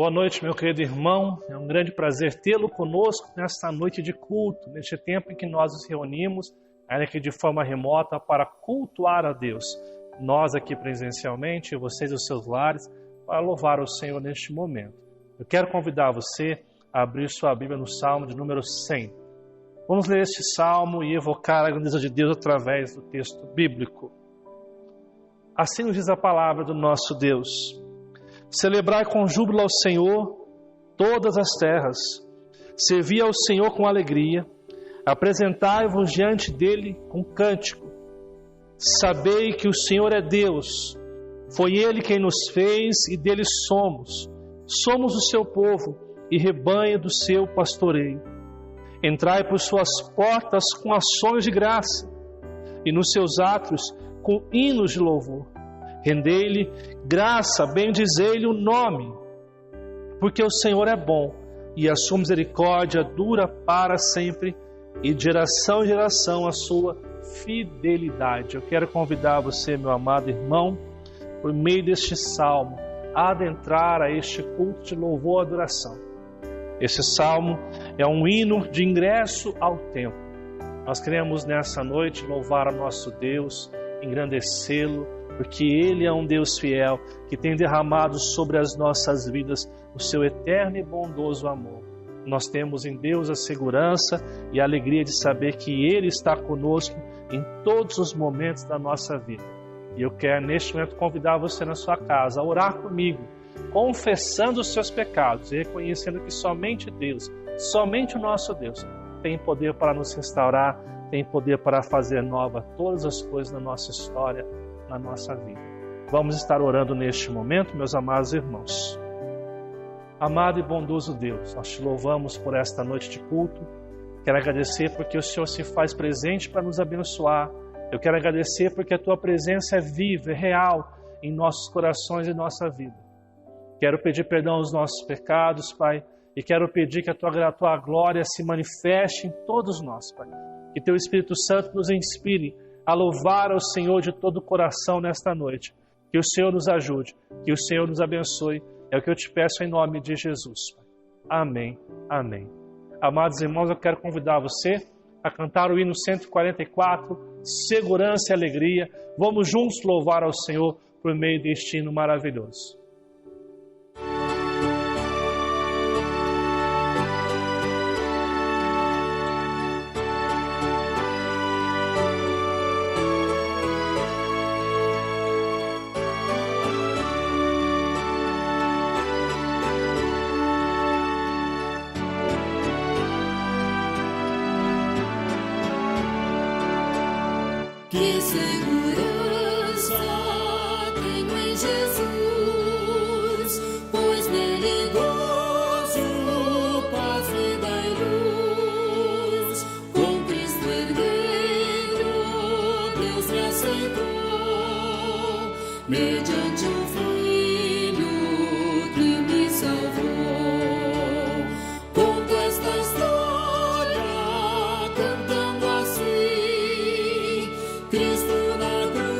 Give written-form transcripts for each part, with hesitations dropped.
Boa noite, meu querido irmão. É um grande prazer tê-lo conosco nesta noite de culto, neste tempo em que nós nos reunimos, ainda que de forma remota, para cultuar a Deus. Nós aqui presencialmente, vocês e os seus lares, para louvar o Senhor neste momento. Eu quero convidar você a abrir sua Bíblia no Salmo de número 100. Vamos ler este salmo e evocar a grandeza de Deus através do texto bíblico. Assim nos diz a palavra do nosso Deus. Celebrai com júbilo ao Senhor todas as terras. Servi ao Senhor com alegria. Apresentai-vos diante dele com cântico. Sabei que o Senhor é Deus. Foi Ele quem nos fez e dele somos. Somos o seu povo e rebanho do seu pastoreio. Entrai por suas portas com ações de graça e nos seus átrios com hinos de louvor. Rendei-lhe graça, bendizei-lhe o nome, porque o Senhor é bom e a sua misericórdia dura para sempre e de geração em geração a sua fidelidade. Eu quero convidar você, meu amado irmão, por meio deste salmo, a adentrar a este culto de louvor e adoração. Esse salmo é um hino de ingresso ao templo. Nós queremos nessa noite louvar a nosso Deus, engrandecê-lo, porque Ele é um Deus fiel, que tem derramado sobre as nossas vidas o seu eterno e bondoso amor. Nós temos em Deus a segurança e a alegria de saber que Ele está conosco em todos os momentos da nossa vida. E eu quero neste momento convidar você na sua casa a orar comigo, confessando os seus pecados e reconhecendo que somente Deus, somente o nosso Deus, tem poder para nos restaurar, tem poder para fazer nova todas as coisas na nossa história, na nossa vida. Vamos estar orando neste momento, meus amados irmãos. Amado e bondoso Deus, nós te louvamos por esta noite de culto. Quero agradecer porque o Senhor se faz presente para nos abençoar. Eu quero agradecer porque a tua presença é viva, é real em nossos corações e nossa vida. Quero pedir perdão aos nossos pecados, Pai, e quero pedir que a tua glória se manifeste em todos nós, Pai. Que teu Espírito Santo nos inspire a louvar ao Senhor de todo o coração nesta noite. Que o Senhor nos ajude, que o Senhor nos abençoe. É o que eu te peço em nome de Jesus. Amém, amém. Amados irmãos, eu quero convidar você a cantar o hino 144, Segurança e Alegria. Vamos juntos louvar ao Senhor por meio deste hino maravilhoso. Que segurança tenho em Jesus, pois nele gozo, paz, vida e luz. Com Cristo herdeiro, Deus me aceitou, mediante o Filho que me salvou. Conto esta história cantando assim: Cristo na cruz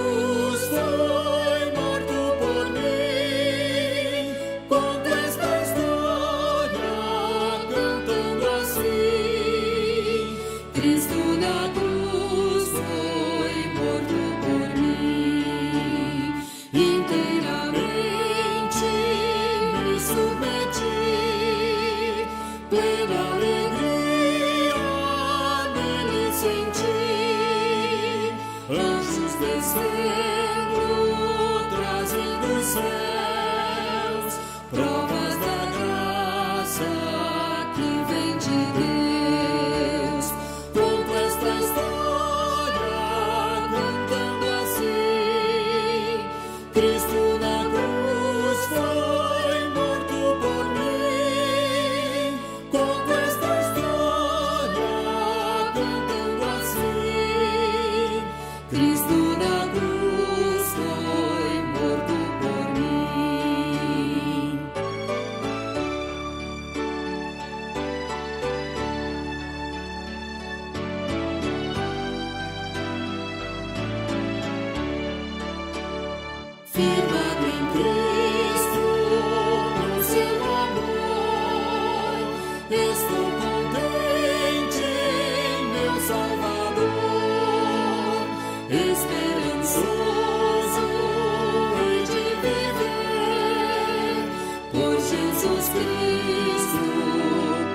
Jesus Cristo,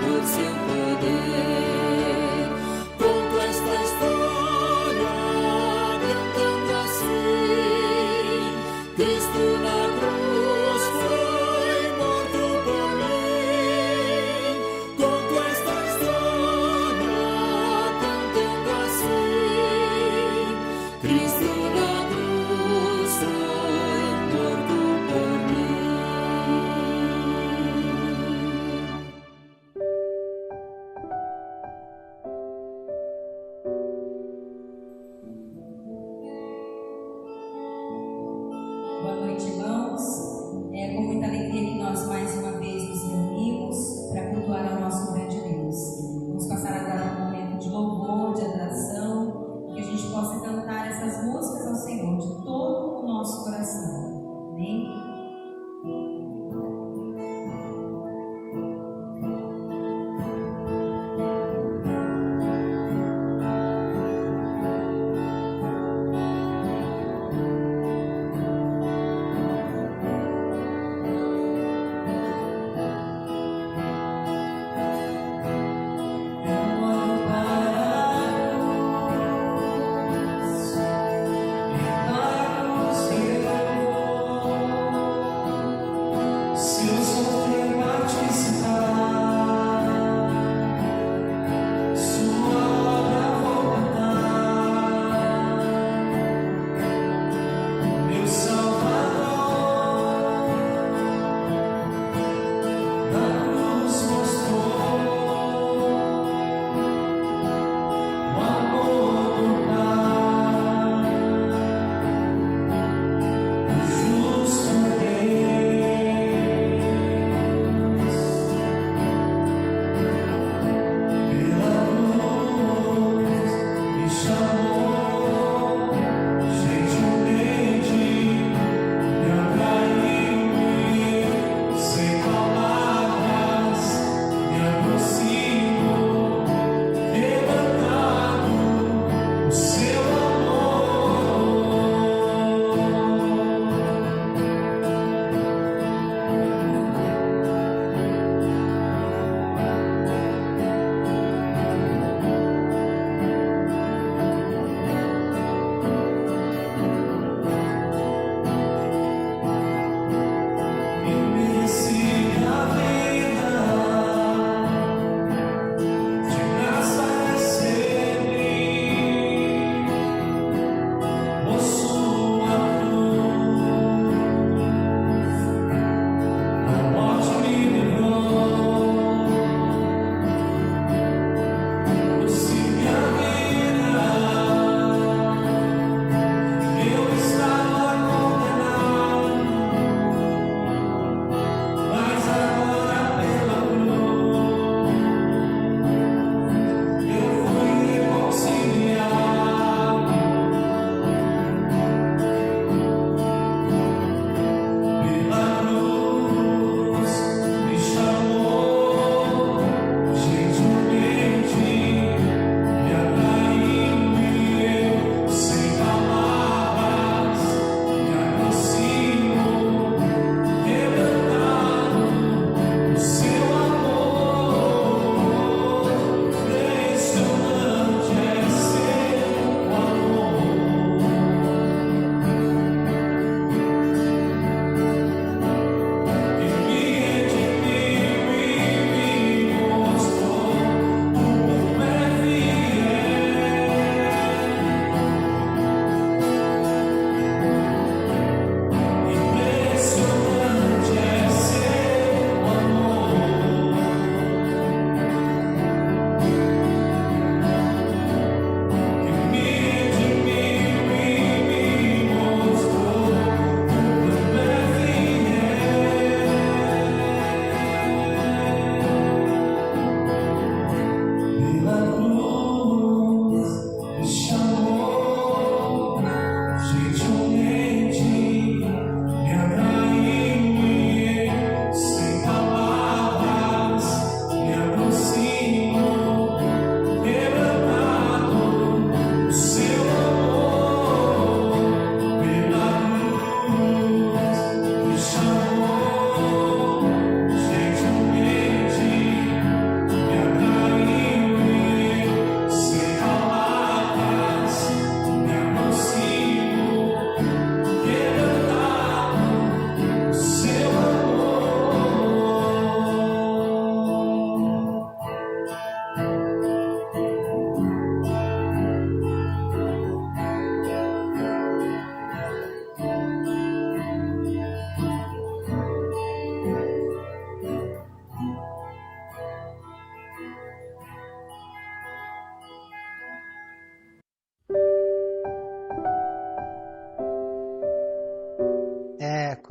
por seu poder. Conto esta história cantando assim: Cristo na cruz foi morto por mim. Conto esta história cantando assim: Cristo na cruz foi morto por mim.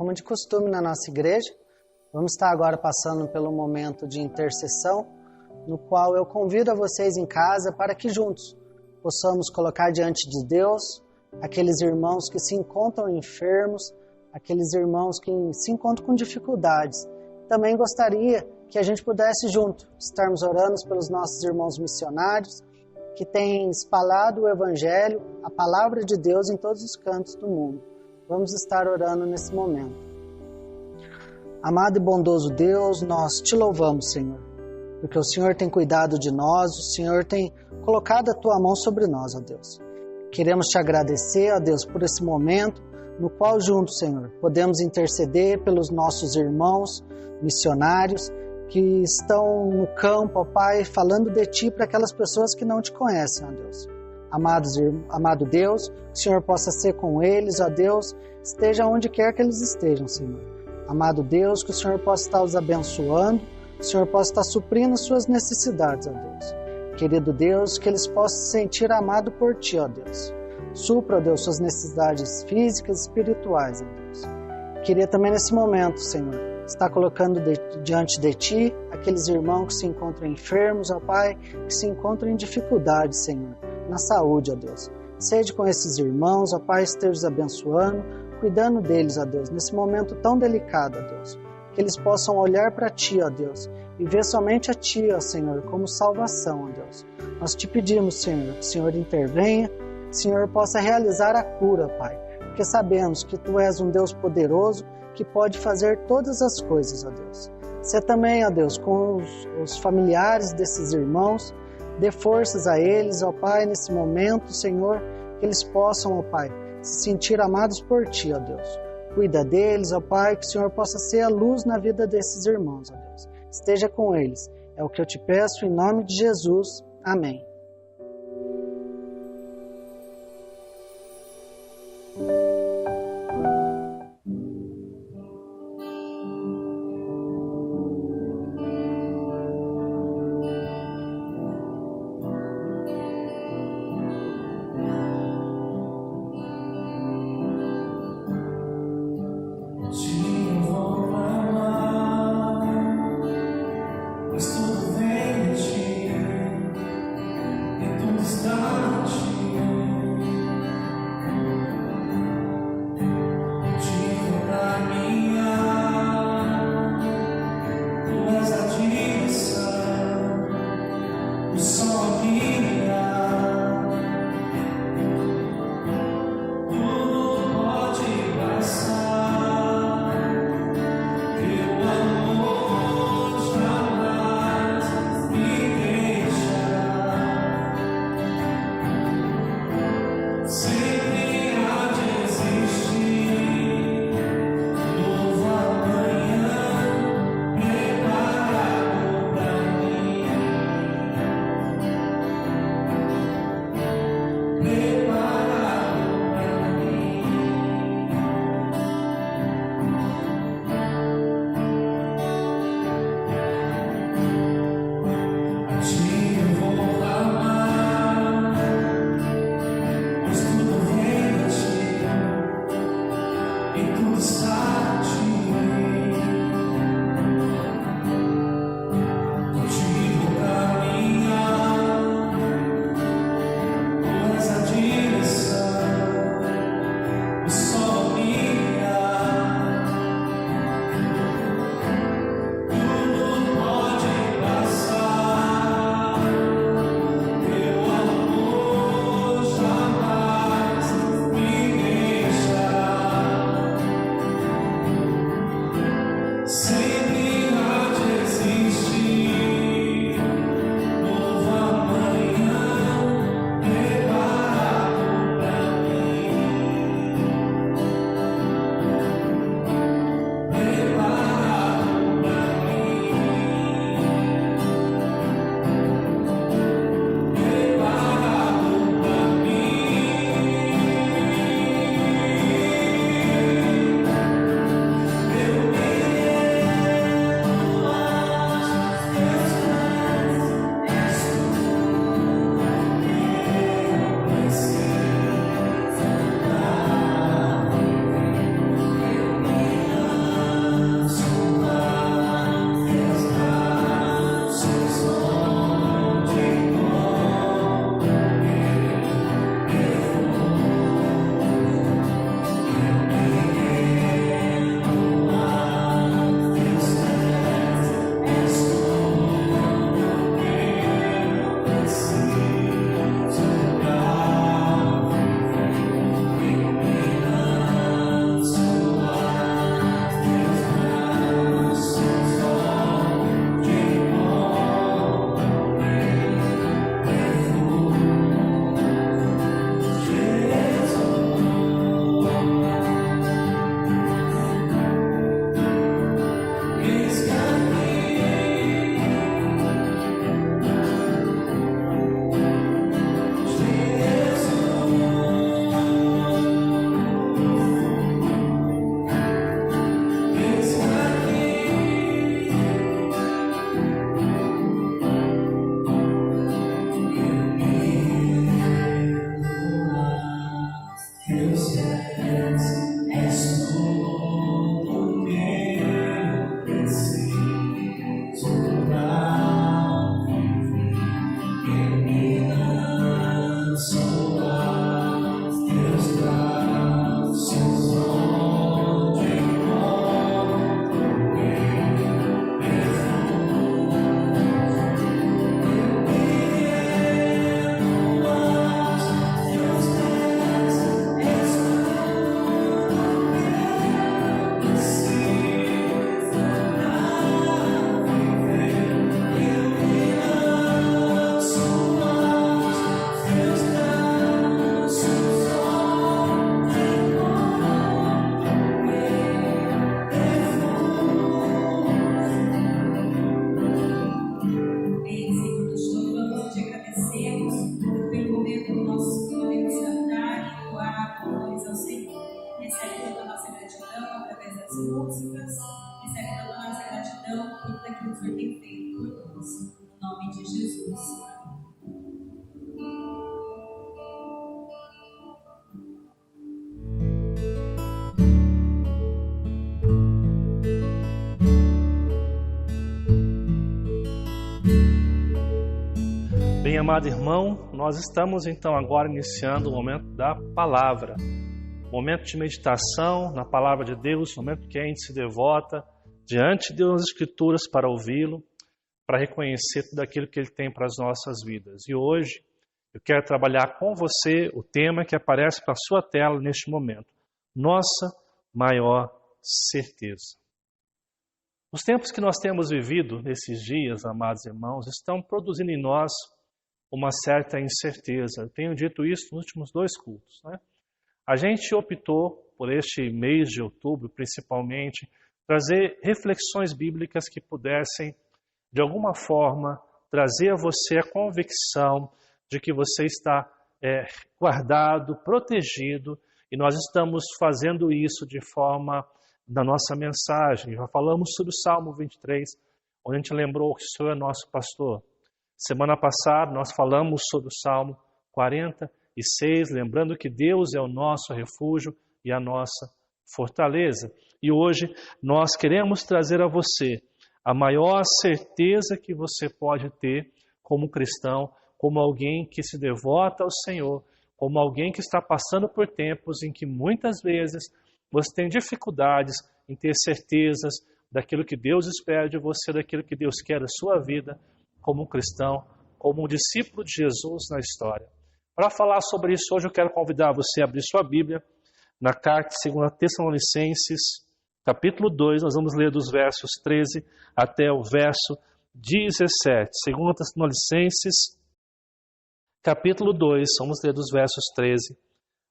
como de costume na nossa igreja, vamos estar agora passando pelo momento de intercessão, no qual eu convido a vocês em casa para que juntos possamos colocar diante de Deus aqueles irmãos que se encontram enfermos, aqueles irmãos que se encontram com dificuldades. Também gostaria que a gente pudesse junto estarmos orando pelos nossos irmãos missionários que têm espalhado o Evangelho, a palavra de Deus em todos os cantos do mundo. Vamos estar orando nesse momento. Amado e bondoso Deus, nós te louvamos, Senhor, porque o Senhor tem cuidado de nós, o Senhor tem colocado a tua mão sobre nós, ó Deus. Queremos te agradecer, ó Deus, por esse momento no qual juntos, Senhor, podemos interceder pelos nossos irmãos missionários que estão no campo, ó Pai, falando de Ti para aquelas pessoas que não Te conhecem, ó Deus. Amado Deus, que o Senhor possa ser com eles, ó Deus, esteja onde quer que eles estejam, Senhor. Amado Deus, que o Senhor possa estar os abençoando, que o Senhor possa estar suprindo as suas necessidades, ó Deus. Querido Deus, que eles possam se sentir amados por Ti, ó Deus. Supra, ó Deus, suas necessidades físicas e espirituais, ó Deus. Queria também nesse momento, Senhor, estar colocando diante de Ti aqueles irmãos que se encontram enfermos, ó Pai, que se encontram em dificuldades, Senhor, na saúde, ó Deus. Seja com esses irmãos, ó Pai, esteja os abençoando, cuidando deles, ó Deus, nesse momento tão delicado, ó Deus. Que eles possam olhar para Ti, ó Deus, e ver somente a Ti, ó Senhor, como salvação, ó Deus. Nós Te pedimos, Senhor, que o Senhor intervenha, que o Senhor possa realizar a cura, Pai, porque sabemos que Tu és um Deus poderoso que pode fazer todas as coisas, ó Deus. Você também, ó Deus, com os familiares desses irmãos, dê forças a eles, ó Pai, nesse momento, Senhor, que eles possam, ó Pai, se sentir amados por Ti, ó Deus. Cuida deles, ó Pai, que o Senhor possa ser a luz na vida desses irmãos, ó Deus. Esteja com eles. É o que eu te peço em nome de Jesus. Amém. Pois tudo vem de Ti. Bem, amado irmão, nós estamos então agora iniciando o momento da palavra, momento de meditação na palavra de Deus, momento que a gente se devota diante de Deus, as Escrituras, para ouvi-lo, para reconhecer tudo aquilo que Ele tem para as nossas vidas. E hoje eu quero trabalhar com você o tema que aparece para a sua tela neste momento, nossa maior certeza. Os tempos que nós temos vivido nesses dias, amados irmãos, estão produzindo em nós uma certa incerteza. Eu tenho dito isso nos últimos 2 cultos, né? A gente optou por este mês de outubro, principalmente, trazer reflexões bíblicas que pudessem, de alguma forma, trazer a você a convicção de que você está guardado, protegido, e nós estamos fazendo isso de forma da nossa mensagem. Já falamos sobre o Salmo 23, onde a gente lembrou que o Senhor é nosso pastor. Semana passada nós falamos sobre o Salmo 46, lembrando que Deus é o nosso refúgio e a nossa fortaleza. E hoje nós queremos trazer a você a maior certeza que você pode ter como cristão, como alguém que se devota ao Senhor, como alguém que está passando por tempos em que muitas vezes você tem dificuldades em ter certezas daquilo que Deus espera de você, daquilo que Deus quer da sua vida, como um cristão, como um discípulo de Jesus na história. Para falar sobre isso hoje eu quero convidar você a abrir sua Bíblia na carta de 2 Tessalonicenses, capítulo 2, nós vamos ler dos versos 13 até o verso 17. 2 Tessalonicenses, capítulo 2, vamos ler dos versos 13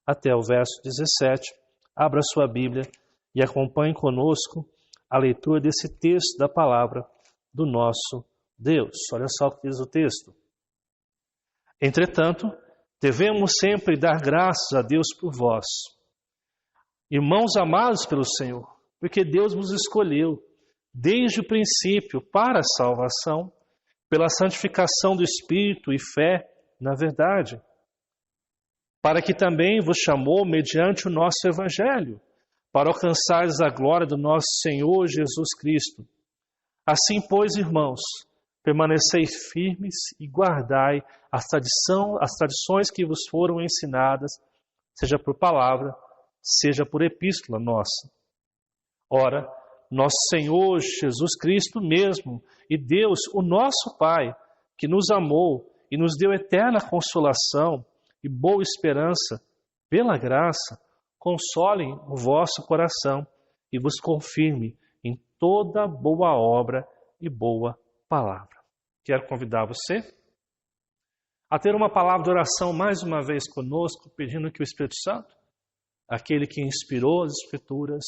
até o verso 17. Abra sua Bíblia e acompanhe conosco a leitura desse texto da palavra do nosso Deus. Olha só o que diz o texto. Entretanto, devemos sempre dar graças a Deus por vós, irmãos amados pelo Senhor, porque Deus vos escolheu desde o princípio para a salvação, pela santificação do Espírito e fé na verdade, para que também vos chamou mediante o nosso Evangelho, para alcançares a glória do nosso Senhor Jesus Cristo. Assim, pois, irmãos, permanecei firmes e guardai as tradições que vos foram ensinadas, seja por palavra, seja por epístola nossa. Ora, nosso Senhor Jesus Cristo mesmo, e Deus, o nosso Pai, que nos amou e nos deu eterna consolação e boa esperança, pela graça, consolem o vosso coração e vos confirme em toda boa obra e boa palavra. Quero convidar você a ter uma palavra de oração mais uma vez conosco, pedindo que o Espírito Santo, aquele que inspirou as Escrituras,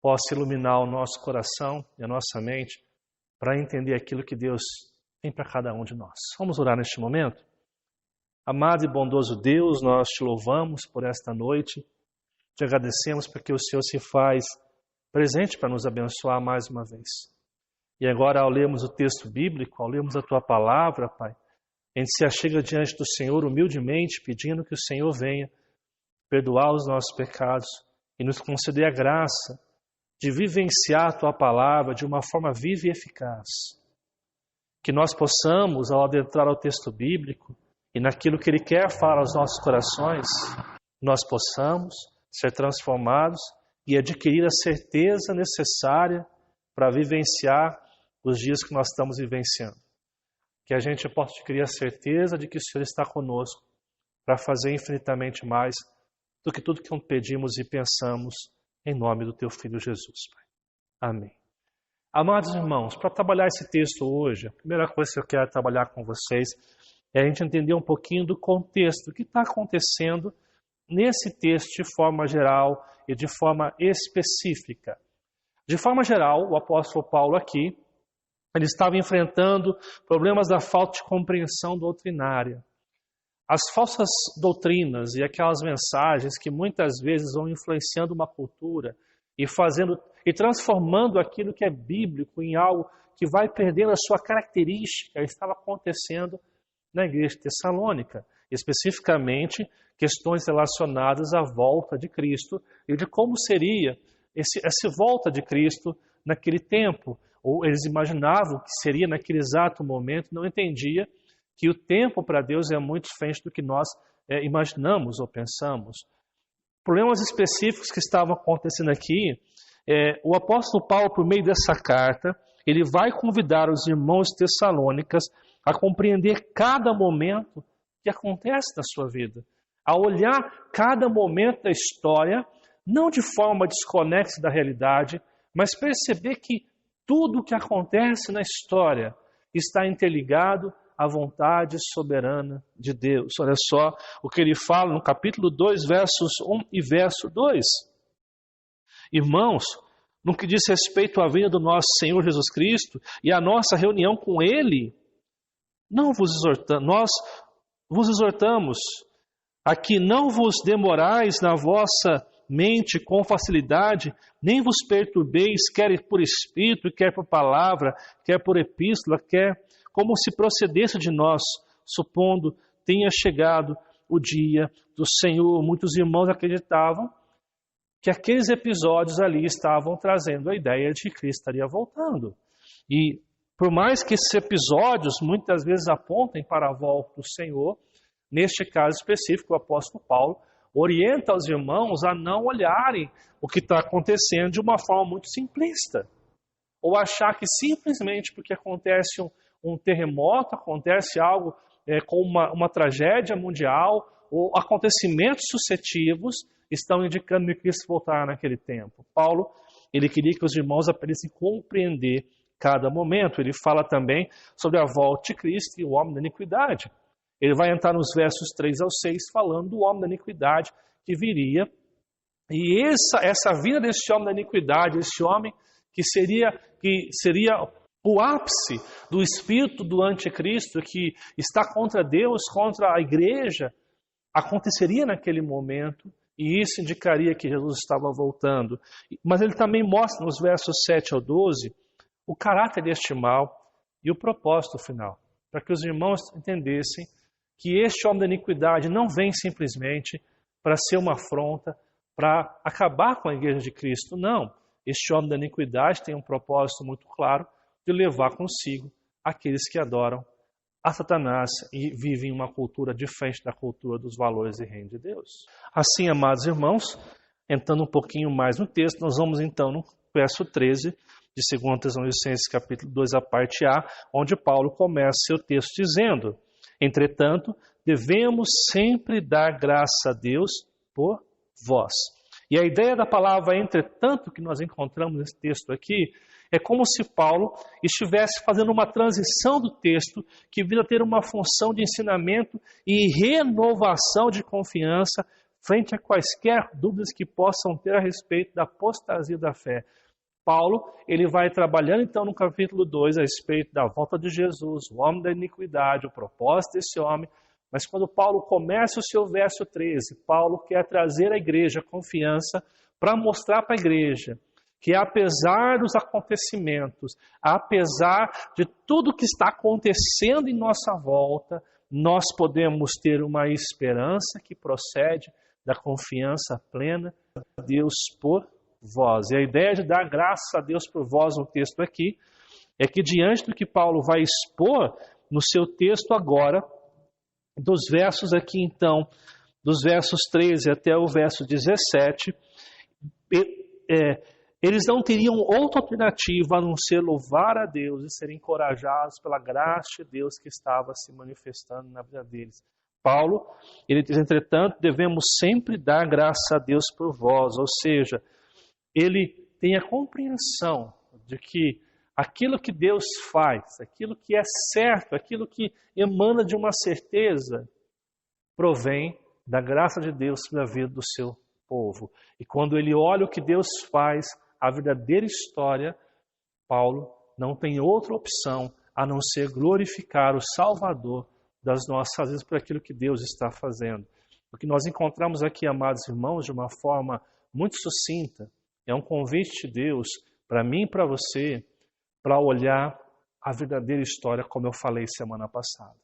possa iluminar o nosso coração e a nossa mente para entender aquilo que Deus tem para cada um de nós. Vamos orar neste momento? Amado e bondoso Deus, nós te louvamos por esta noite, te agradecemos porque o Senhor se faz presente para nos abençoar mais uma vez. E agora, ao lermos o texto bíblico, ao lermos a Tua palavra, Pai, a gente se achega diante do Senhor humildemente, pedindo que o Senhor venha perdoar os nossos pecados e nos conceder a graça de vivenciar a Tua palavra de uma forma viva e eficaz. Que nós possamos, ao adentrar ao texto bíblico e naquilo que Ele quer falar aos nossos corações, nós possamos ser transformados e adquirir a certeza necessária para vivenciar os dias que nós estamos vivenciando. Que a gente possa adquirir a certeza de que o Senhor está conosco para fazer infinitamente mais do que tudo que pedimos e pensamos em nome do Teu Filho Jesus, Pai. Amém. Amados irmãos, para trabalhar esse texto hoje, a primeira coisa que eu quero trabalhar com vocês é a gente entender um pouquinho do contexto, o que está acontecendo nesse texto de forma geral e de forma específica. De forma geral, o apóstolo Paulo aqui, ele estava enfrentando problemas da falta de compreensão doutrinária. As falsas doutrinas e aquelas mensagens que muitas vezes vão influenciando uma cultura e transformando aquilo que é bíblico em algo que vai perdendo a sua característica, estava acontecendo na igreja de Tessalônica, especificamente questões relacionadas à volta de Cristo e de como seria essa volta de Cristo naquele tempo. Ou eles imaginavam que seria naquele exato momento, não entendia que o tempo para Deus é muito diferente do que nós imaginamos ou pensamos. Problemas específicos que estavam acontecendo aqui, o apóstolo Paulo, por meio dessa carta, ele vai convidar os irmãos tessalônicas a compreender cada momento que acontece na sua vida, a olhar cada momento da história, não de forma desconexa da realidade, mas perceber que tudo o que acontece na história está interligado à vontade soberana de Deus. Olha só o que ele fala no capítulo 2, versos 1 e verso 2. Irmãos, no que diz respeito à vinda do nosso Senhor Jesus Cristo e à nossa reunião com Ele, nós vos exortamos a que não vos demorais na vossa mente com facilidade, nem vos perturbeis, quer por espírito, quer por palavra, quer por epístola, quer como se procedesse de nós, supondo tenha chegado o dia do Senhor. Muitos irmãos acreditavam que aqueles episódios ali estavam trazendo a ideia de que Cristo estaria voltando. E por mais que esses episódios muitas vezes apontem para a volta do Senhor, neste caso específico, o apóstolo Paulo orienta os irmãos a não olharem o que está acontecendo de uma forma muito simplista. Ou achar que simplesmente porque acontece um terremoto, acontece algo com uma tragédia mundial, ou acontecimentos sucessivos estão indicando que Cristo voltará naquele tempo. Paulo, ele queria que os irmãos aprendessem a compreender cada momento. Ele fala também sobre a volta de Cristo e o homem da iniquidade. Ele vai entrar nos versos 3 ao 6 falando do homem da iniquidade que viria. E essa vida desse homem da iniquidade, esse homem que seria o ápice do espírito do anticristo, que está contra Deus, contra a igreja, aconteceria naquele momento, e isso indicaria que Jesus estava voltando. Mas ele também mostra nos versos 7 ao 12 o caráter deste mal e o propósito final, para que os irmãos entendessem que este homem da iniquidade não vem simplesmente para ser uma afronta, para acabar com a igreja de Cristo. Não, este homem da iniquidade tem um propósito muito claro de levar consigo aqueles que adoram a Satanás e vivem uma cultura diferente da cultura dos valores e reino de Deus. Assim, amados irmãos, entrando um pouquinho mais no texto, nós vamos então no verso 13 de 2 Tessalonicenses capítulo 2, a parte A, onde Paulo começa seu texto dizendo: entretanto, devemos sempre dar graça a Deus por vós. E a ideia da palavra entretanto que nós encontramos nesse texto aqui é como se Paulo estivesse fazendo uma transição do texto que visa ter uma função de ensinamento e renovação de confiança frente a quaisquer dúvidas que possam ter a respeito da apostasia da fé. Paulo, ele vai trabalhando então no capítulo 2 a respeito da volta de Jesus, o homem da iniquidade, o propósito desse homem. Mas quando Paulo começa o seu verso 13, Paulo quer trazer à igreja confiança para mostrar para a igreja que apesar dos acontecimentos, apesar de tudo que está acontecendo em nossa volta, nós podemos ter uma esperança que procede da confiança plena a Deus por vós. E a ideia de dar graça a Deus por vós no texto aqui é que diante do que Paulo vai expor no seu texto agora, dos versos aqui então, dos versos 13 até o verso 17, eles não teriam outra alternativa a não ser louvar a Deus e serem encorajados pela graça de Deus que estava se manifestando na vida deles. Paulo, ele diz, entretanto, devemos sempre dar graça a Deus por vós, ou seja, ele tem a compreensão de que aquilo que Deus faz, aquilo que é certo, aquilo que emana de uma certeza, provém da graça de Deus na vida do seu povo. E quando ele olha o que Deus faz, a verdadeira história, Paulo não tem outra opção a não ser glorificar o Salvador das nossas vidas por aquilo que Deus está fazendo. O que nós encontramos aqui, amados irmãos, de uma forma muito sucinta, é um convite de Deus para mim e para você, para olhar a verdadeira história, como eu falei semana passada.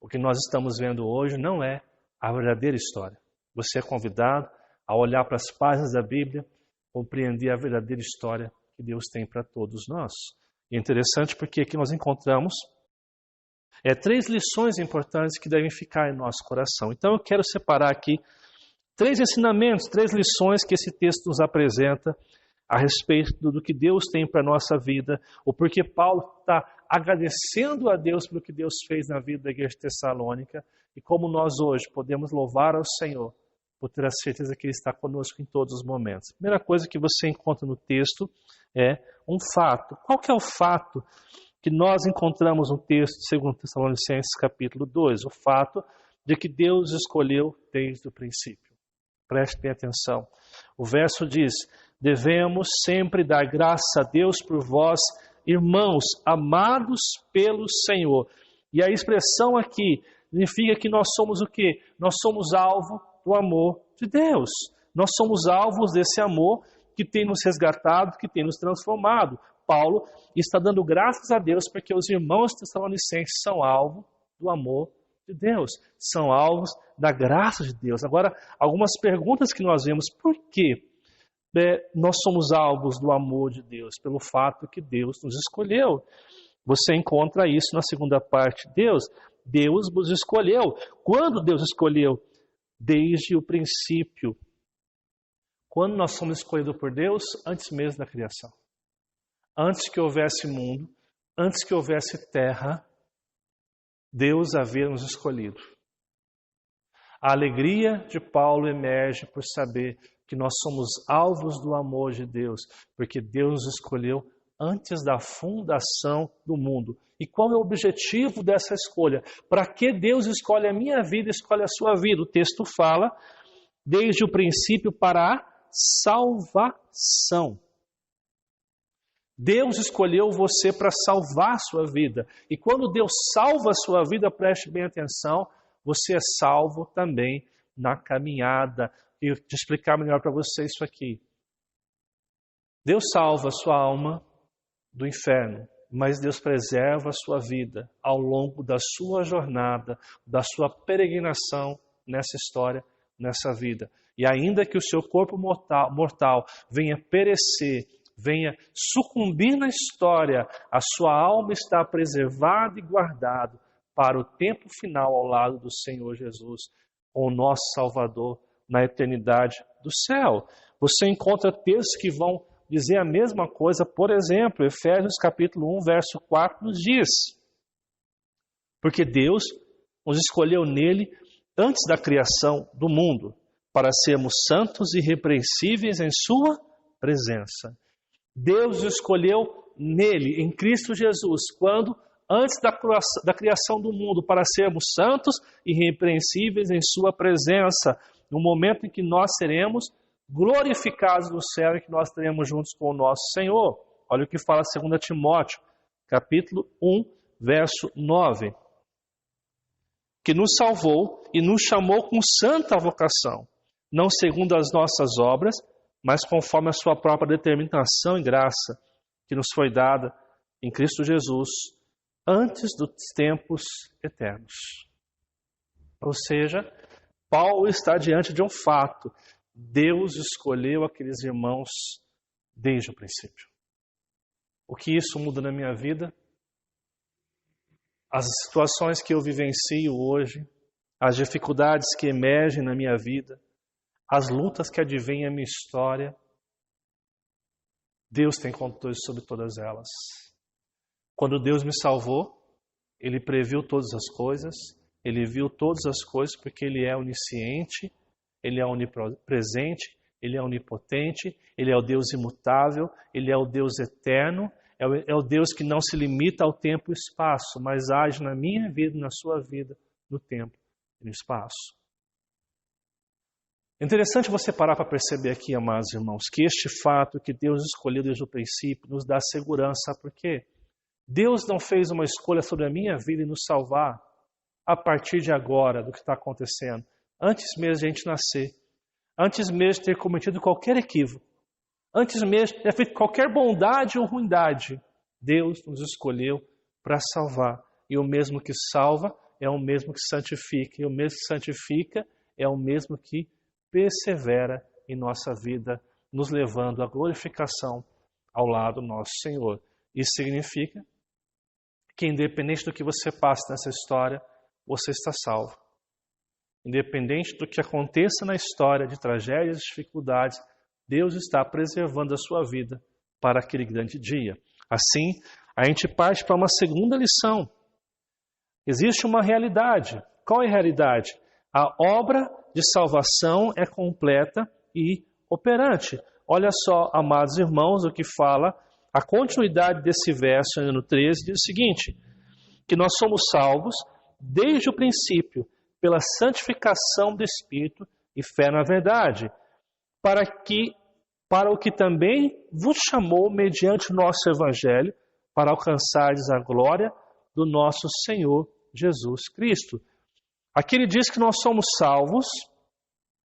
O que nós estamos vendo hoje não é a verdadeira história. Você é convidado a olhar para as páginas da Bíblia, compreender a verdadeira história que Deus tem para todos nós. E é interessante porque aqui nós encontramos 3 lições importantes que devem ficar em nosso coração. Então eu quero separar aqui 3 ensinamentos, 3 lições que esse texto nos apresenta a respeito do que Deus tem para a nossa vida, ou porque Paulo está agradecendo a Deus pelo que Deus fez na vida da igreja de Tessalônica, e como nós hoje podemos louvar ao Senhor por ter a certeza que Ele está conosco em todos os momentos. A primeira coisa que você encontra no texto é um fato. Qual que é o fato que nós encontramos no texto de 2 Tessalonicenses capítulo 2? O fato de que Deus escolheu desde o princípio. Preste bem atenção. O verso diz: devemos sempre dar graça a Deus por vós, irmãos, amados pelo Senhor. E a expressão aqui significa que nós somos o quê? Nós somos alvo do amor de Deus. Nós somos alvos desse amor que tem nos resgatado, que tem nos transformado. Paulo está dando graças a Deus porque os irmãos tessalonicenses são alvo do amor de Deus. São alvos da graça de Deus. Agora, algumas perguntas que nós vemos. Por quê? Nós somos alvos do amor de Deus, pelo fato que Deus nos escolheu. Você encontra isso na segunda parte. Deus vos escolheu. Quando Deus escolheu? Desde o princípio. Quando nós somos escolhidos por Deus? Antes mesmo da criação. Antes que houvesse mundo, antes que houvesse terra, Deus havia nos escolhido. A alegria de Paulo emerge por saber que nós somos alvos do amor de Deus, porque Deus nos escolheu antes da fundação do mundo. E qual é o objetivo dessa escolha? Para que Deus escolhe a minha vida e escolhe a sua vida? O texto fala, desde o princípio, para a salvação. Deus escolheu você para salvar a sua vida. E quando Deus salva a sua vida, preste bem atenção, você é salvo também na caminhada. E eu vou explicar melhor para você isso aqui. Deus salva a sua alma do inferno, mas Deus preserva a sua vida ao longo da sua jornada, da sua peregrinação nessa história, nessa vida. E ainda que o seu corpo mortal venha perecer, venha sucumbir na história, a sua alma está preservada e guardada para o tempo final ao lado do Senhor Jesus, o nosso Salvador, na eternidade do céu. Você encontra textos que vão dizer a mesma coisa. Por exemplo, Efésios capítulo 1, verso 4 nos diz: porque Deus nos escolheu nele antes da criação do mundo, para sermos santos e irrepreensíveis em sua presença. Deus escolheu nele, em Cristo Jesus, quando? Antes da criação do mundo, para sermos santos e irrepreensíveis em sua presença, no momento em que nós seremos glorificados no céu e que nós teremos juntos com o nosso Senhor. Olha o que fala 2 Timóteo, capítulo 1, verso 9. Que nos salvou e nos chamou com santa vocação, não segundo as nossas obras, mas conforme a sua própria determinação e graça, que nos foi dada em Cristo Jesus, antes dos tempos eternos. Ou seja, Paulo está diante de um fato. Deus escolheu aqueles irmãos desde o princípio. O que isso muda na minha vida? As situações que eu vivencio hoje, as dificuldades que emergem na minha vida, as lutas que advêm à minha história, Deus tem controle sobre todas elas. Quando Deus me salvou, Ele previu todas as coisas, Ele viu todas as coisas porque Ele é onisciente, Ele é onipresente, Ele é onipotente, Ele é o Deus imutável, Ele é o Deus eterno, é o Deus que não se limita ao tempo e espaço, mas age na minha vida e na sua vida, no tempo e no espaço. É interessante você parar para perceber aqui, amados irmãos, que este fato que Deus escolheu desde o princípio nos dá segurança. Por quê? Deus não fez uma escolha sobre a minha vida e nos salvar a partir de agora do que está acontecendo, antes mesmo de a gente nascer, antes mesmo de ter cometido qualquer equívoco, antes mesmo de ter feito qualquer bondade ou ruindade. Deus nos escolheu para salvar. E o mesmo que salva é o mesmo que santifica. E o mesmo que santifica é o mesmo que persevera em nossa vida, nos levando à glorificação ao lado do nosso Senhor. Isso significa que independente do que você passa nessa história, você está salvo. Independente do que aconteça na história de tragédias e dificuldades, Deus está preservando a sua vida para aquele grande dia. Assim, a gente parte para uma segunda lição. Existe uma realidade. Qual é a realidade? A obra de salvação é completa e operante. Olha só, amados irmãos, o que fala a continuidade desse verso, no 13, diz o seguinte, que nós somos salvos desde o princípio, pela santificação do Espírito e fé na verdade, para o que também vos chamou mediante o nosso Evangelho, para alcançardes a glória do nosso Senhor Jesus Cristo. Aqui ele diz que nós somos salvos,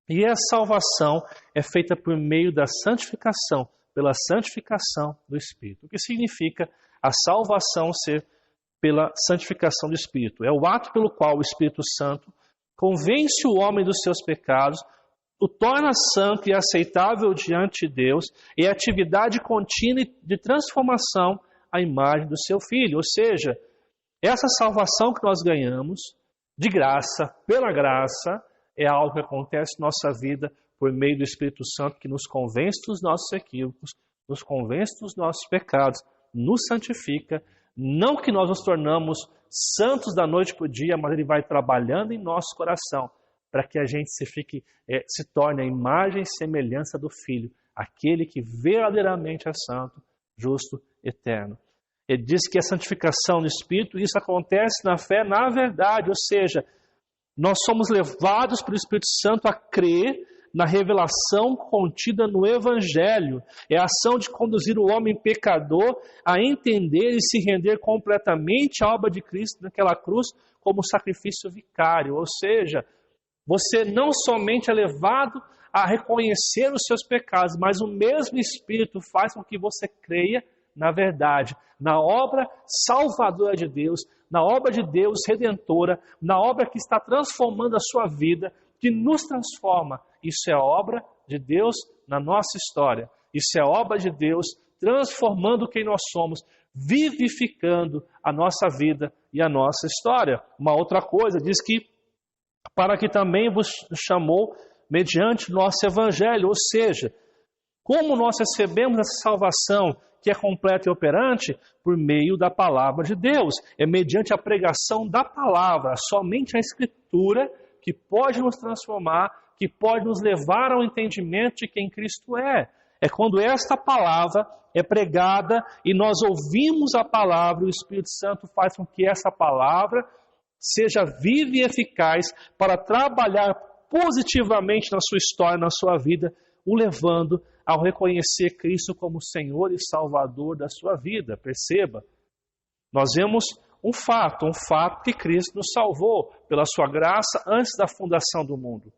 e a salvação é feita por meio da santificação, pela santificação do Espírito. O que significa a salvação ser pela santificação do Espírito? É o ato pelo qual o Espírito Santo convence o homem dos seus pecados, o torna santo e aceitável diante de Deus, e a atividade contínua de transformação à imagem do seu Filho. Ou seja, essa salvação que nós ganhamos, de graça, pela graça, é algo que acontece na nossa vida por meio do Espírito Santo, que nos convence dos nossos equívocos, nos convence dos nossos pecados, nos santifica. Não que nós nos tornamos santos da noite para o dia, mas Ele vai trabalhando em nosso coração para que a gente se torne a imagem e semelhança do Filho, aquele que verdadeiramente é santo, justo, eterno. Ele diz que a santificação no Espírito, isso acontece na fé, na verdade, ou seja, nós somos levados pelo Espírito Santo a crer na revelação contida no Evangelho. É a ação de conduzir o homem pecador a entender e se render completamente à obra de Cristo naquela cruz como sacrifício vicário. Ou seja, você não somente é levado a reconhecer os seus pecados, mas o mesmo Espírito faz com que você creia na verdade, na obra salvadora de Deus, na obra de Deus redentora, na obra que está transformando a sua vida, que nos transforma. Isso é a obra de Deus na nossa história. Isso é a obra de Deus transformando quem nós somos, vivificando a nossa vida e a nossa história. Uma outra coisa, diz que para que também vos chamou mediante o nosso Evangelho, ou seja, como nós recebemos essa salvação que é completa e operante? Por meio da palavra de Deus. É mediante a pregação da palavra, somente a Escritura que pode nos transformar, que pode nos levar ao entendimento de quem Cristo é. É quando esta palavra é pregada e nós ouvimos a palavra, e o Espírito Santo faz com que essa palavra seja viva e eficaz para trabalhar positivamente na sua história, na sua vida, o levando ao reconhecer Cristo como Senhor e Salvador da sua vida. Perceba, nós vemos um fato que Cristo nos salvou pela sua graça antes da fundação do mundo.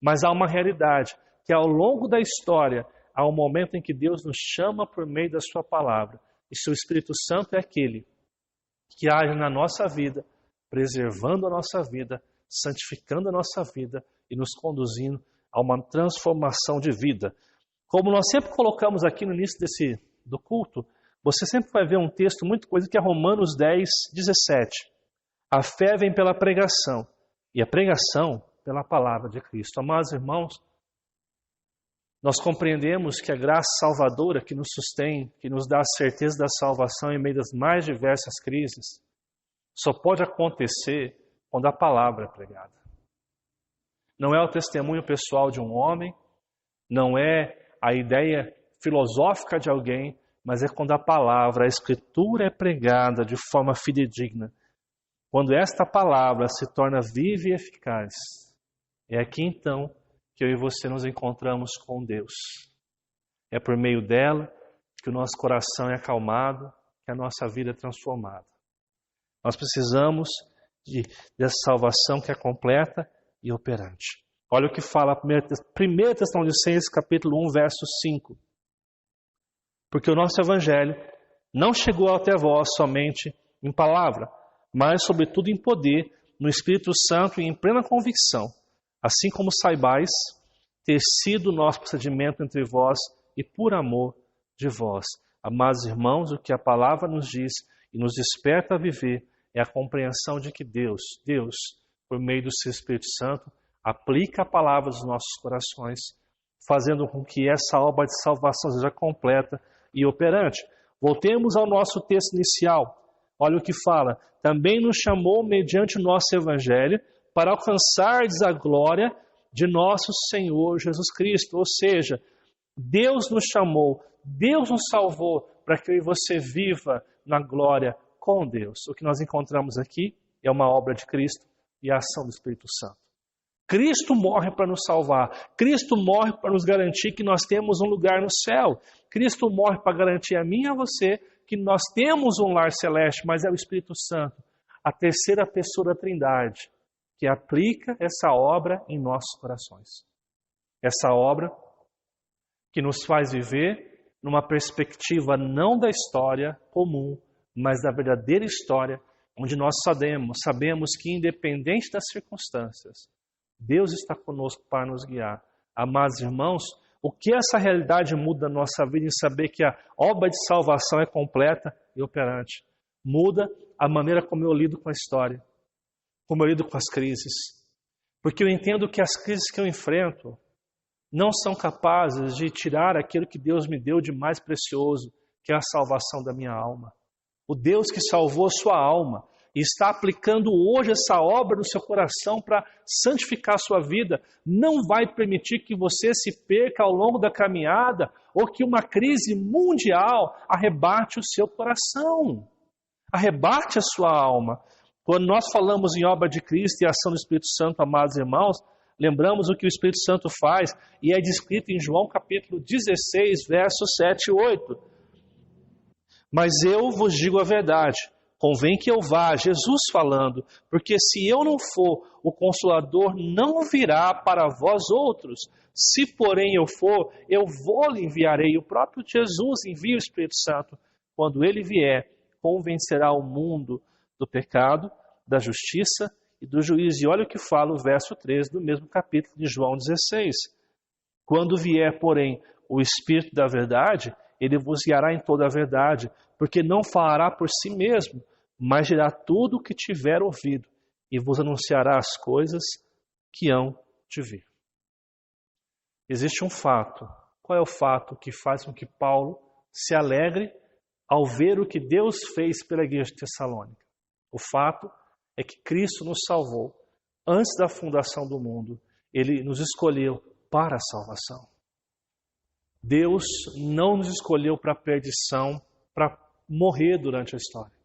Mas há uma realidade, que ao longo da história, há um momento em que Deus nos chama por meio da sua palavra. E seu Espírito Santo é aquele que age na nossa vida, preservando a nossa vida, santificando a nossa vida e nos conduzindo a uma transformação de vida. Como nós sempre colocamos aqui no início do culto, você sempre vai ver um texto muito conhecido que é Romanos 10, 17. A fé vem pela pregação, e a pregação pela palavra de Cristo. Amados irmãos, nós compreendemos que a graça salvadora que nos sustém, que nos dá a certeza da salvação em meio das mais diversas crises, só pode acontecer quando a palavra é pregada. Não é o testemunho pessoal de um homem, não é a ideia filosófica de alguém, mas é quando a palavra, a Escritura é pregada de forma fidedigna. Quando esta palavra se torna viva e eficaz, é aqui então que eu e você nos encontramos com Deus. É por meio dela que o nosso coração é acalmado, que a nossa vida é transformada. Nós precisamos dessa salvação que é completa e operante. Olha o que fala 1 Tessalonicenses capítulo 1, verso 5. Porque o nosso Evangelho não chegou até vós somente em palavra, mas sobretudo em poder, no Espírito Santo e em plena convicção, assim como saibais ter sido o nosso procedimento entre vós e por amor de vós. Amados irmãos, o que a palavra nos diz, e nos desperta a viver é a compreensão de que Deus, por meio do seu Espírito Santo, aplica a palavra dos nossos corações, fazendo com que essa obra de salvação seja completa e operante. Voltemos ao nosso texto inicial. Olha o que fala. Também nos chamou mediante o nosso evangelho para alcançardes a glória de nosso Senhor Jesus Cristo. Ou seja, Deus nos chamou, Deus nos salvou para que eu e você viva na glória com Deus. O que nós encontramos aqui é uma obra de Cristo e a ação do Espírito Santo. Cristo morre para nos salvar. Cristo morre para nos garantir que nós temos um lugar no céu. Cristo morre para garantir a mim e a você que nós temos um lar celeste, mas é o Espírito Santo, a terceira pessoa da Trindade, que aplica essa obra em nossos corações. Essa obra que nos faz viver numa perspectiva não da história comum, mas da verdadeira história, onde nós sabemos que independente das circunstâncias, Deus está conosco para nos guiar. Amados irmãos, o que essa realidade muda na nossa vida em saber que a obra de salvação é completa e operante? Muda a maneira como eu lido com a história, como eu lido com as crises. Porque eu entendo que as crises que eu enfrento não são capazes de tirar aquilo que Deus me deu de mais precioso, que é a salvação da minha alma. O Deus que salvou a sua alma e está aplicando hoje essa obra no seu coração para santificar a sua vida, não vai permitir que você se perca ao longo da caminhada ou que uma crise mundial arrebate o seu coração, arrebate a sua alma. Quando nós falamos em obra de Cristo e ação do Espírito Santo, amados irmãos, lembramos o que o Espírito Santo faz e é descrito em João capítulo 16, versos 7 e 8. Mas eu vos digo a verdade, convém que eu vá, Jesus falando, porque se eu não for, o Consolador não virá para vós outros. Se porém eu for, eu lhe enviarei. O próprio Jesus envia o Espírito Santo. Quando ele vier, convencerá o mundo do pecado, da justiça e do juízo. E olha o que fala o verso 13 do mesmo capítulo de João 16. Quando vier, porém, o Espírito da verdade, ele vos guiará em toda a verdade, porque não falará por si mesmo, mas dirá tudo o que tiver ouvido, e vos anunciará as coisas que hão de vir. Existe um fato. Qual é o fato que faz com que Paulo se alegre ao ver o que Deus fez pela igreja de Tessalônica? O fato é que Cristo nos salvou antes da fundação do mundo. Ele nos escolheu para a salvação. Deus não nos escolheu para a perdição, para morrer durante a história.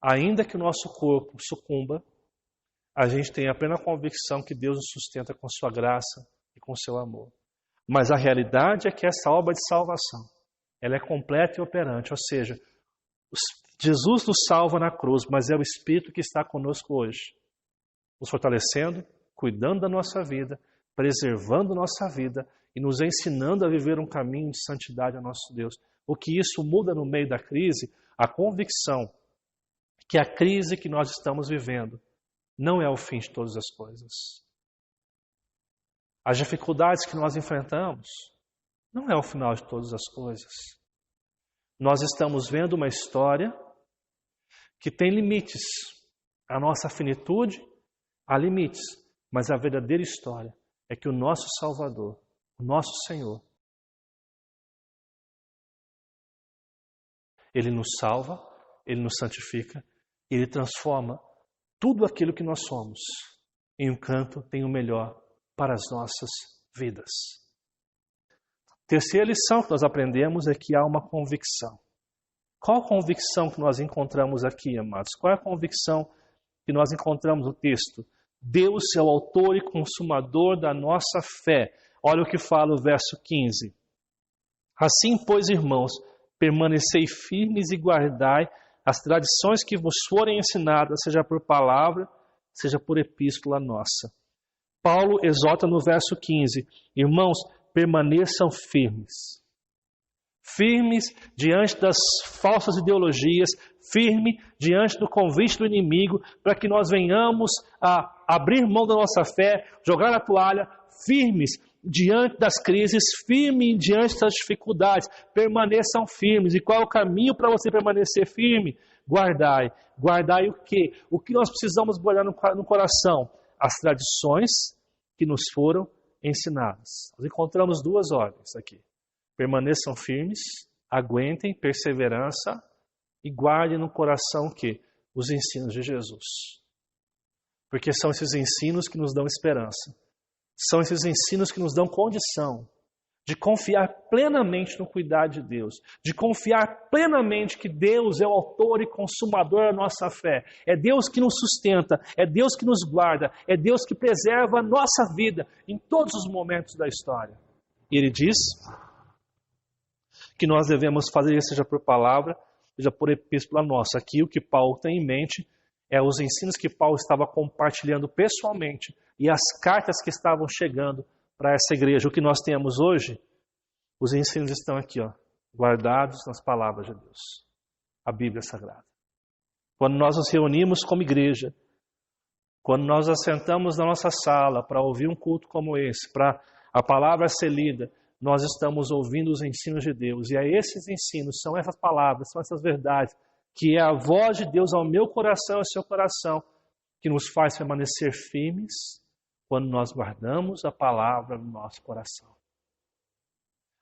Ainda que o nosso corpo sucumba, a gente tem a plena convicção que Deus nos sustenta com sua graça e com seu amor. Mas a realidade é que essa obra de salvação, ela é completa e operante, ou seja, Jesus nos salva na cruz, mas é o Espírito que está conosco hoje, nos fortalecendo, cuidando da nossa vida, preservando nossa vida e nos ensinando a viver um caminho de santidade ao nosso Deus. O que isso muda no meio da crise? A convicção que a crise que nós estamos vivendo não é o fim de todas as coisas. As dificuldades que nós enfrentamos não é o final de todas as coisas. Nós estamos vendo uma história que tem limites. A nossa finitude há limites, mas a verdadeira história é que o nosso Salvador, o nosso Senhor, Ele nos salva, Ele nos santifica, Ele transforma tudo aquilo que nós somos em um canto, tem o melhor para as nossas vidas. Terceira lição que nós aprendemos é que há uma convicção. Qual a convicção que nós encontramos aqui, amados? Qual é a convicção que nós encontramos no texto? Deus é o autor e consumador da nossa fé. Olha o que fala o verso 15. Assim, pois, irmãos, permanecei firmes e guardai as tradições que vos forem ensinadas, seja por palavra, seja por epístola nossa. Paulo exorta no verso 15, irmãos, permaneçam firmes. Firmes diante das falsas ideologias, firme diante do convite do inimigo, para que nós venhamos a abrir mão da nossa fé, jogar a toalha, firmes diante das crises, firme diante das dificuldades. Permaneçam firmes. E qual é o caminho para você permanecer firme? Guardai. Guardai o quê? O que nós precisamos guardar no coração? As tradições que nos foram ensinadas. Nós encontramos duas ordens aqui. Permaneçam firmes, aguentem, perseverança e guardem no coração o quê? Os ensinos de Jesus. Porque são esses ensinos que nos dão esperança. São esses ensinos que nos dão condição de confiar plenamente no cuidado de Deus, de confiar plenamente que Deus é o autor e consumador da nossa fé. É Deus que nos sustenta, é Deus que nos guarda, é Deus que preserva a nossa vida em todos os momentos da história. E Ele diz que nós devemos fazer isso, seja por palavra, seja por epístola nossa. Aqui o que Paulo tem em mente é os ensinos que Paulo estava compartilhando pessoalmente e as cartas que estavam chegando para essa igreja. O que nós temos hoje, os ensinos estão aqui, guardados nas palavras de Deus. A Bíblia Sagrada. Quando nós nos reunimos como igreja, quando nós assentamos na nossa sala para ouvir um culto como esse, para a palavra ser lida, nós estamos ouvindo os ensinos de Deus. E é esses ensinos, são essas palavras, são essas verdades, que é a voz de Deus ao meu coração e ao seu coração, que nos faz permanecer firmes quando nós guardamos a palavra no nosso coração.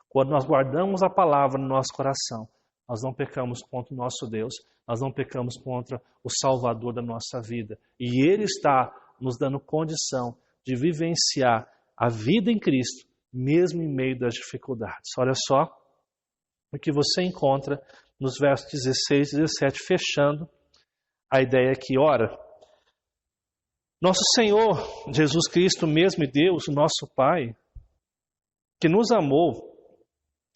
Quando nós guardamos a palavra no nosso coração, nós não pecamos contra o nosso Deus, nós não pecamos contra o Salvador da nossa vida. E Ele está nos dando condição de vivenciar a vida em Cristo, mesmo em meio das dificuldades. Olha só o que você encontra nos versos 16 e 17, fechando a ideia aqui. Ora, nosso Senhor Jesus Cristo mesmo e Deus, o nosso Pai, que nos amou